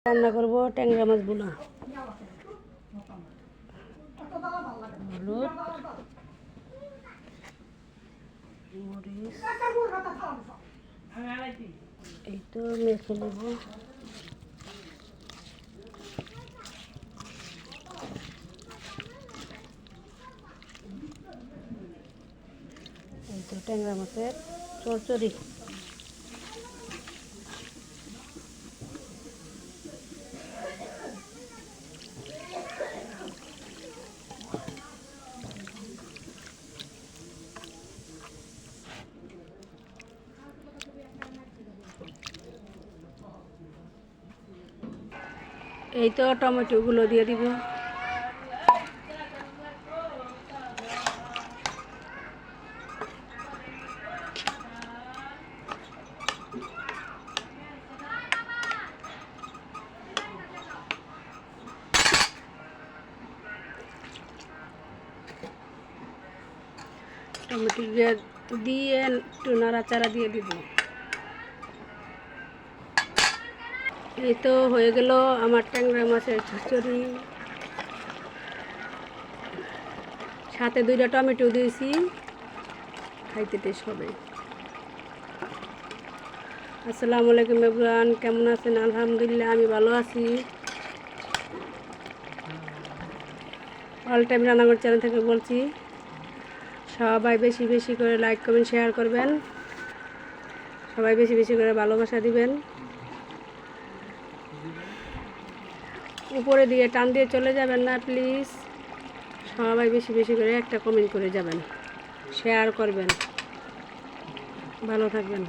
রান্না করব ট্যাংরা মাছ ভুনা। হলুদ, মরিচ, এই তো মেখে নেব। এই তো ট্যাংরা মাছের চচ্চড়ি। এই তো টমেটোগুলো দিয়ে দিব। টমেটো দিয়ে একটু নাড়াচাড়া দিয়ে দিব। এই তো হয়ে গেল আমার ট্যাংরা মাছের চচ্চড়ি। সাথে 2টা টমেটো দিয়েছি, খাইতে টেস্ট হবে। আসসালামু আলাইকুম এভরিওয়ান, কেমন আছেন? আলহামদুলিল্লাহ আমি ভালো আছি। অল টাইম রান্নাঘর চ্যানেল থেকে বলছি, সবাই বেশি বেশি করে লাইক কমেন্ট শেয়ার করবেন, সবাই বেশি বেশি করে ভালোবাসা দিবেন। উপরে দিয়ে টান দিয়ে চলে যাবেন না প্লিজ। সবাই বেশি বেশি করে একটা কমেন্ট করে যাবেন, শেয়ার করবেন। ভালো থাকবেন।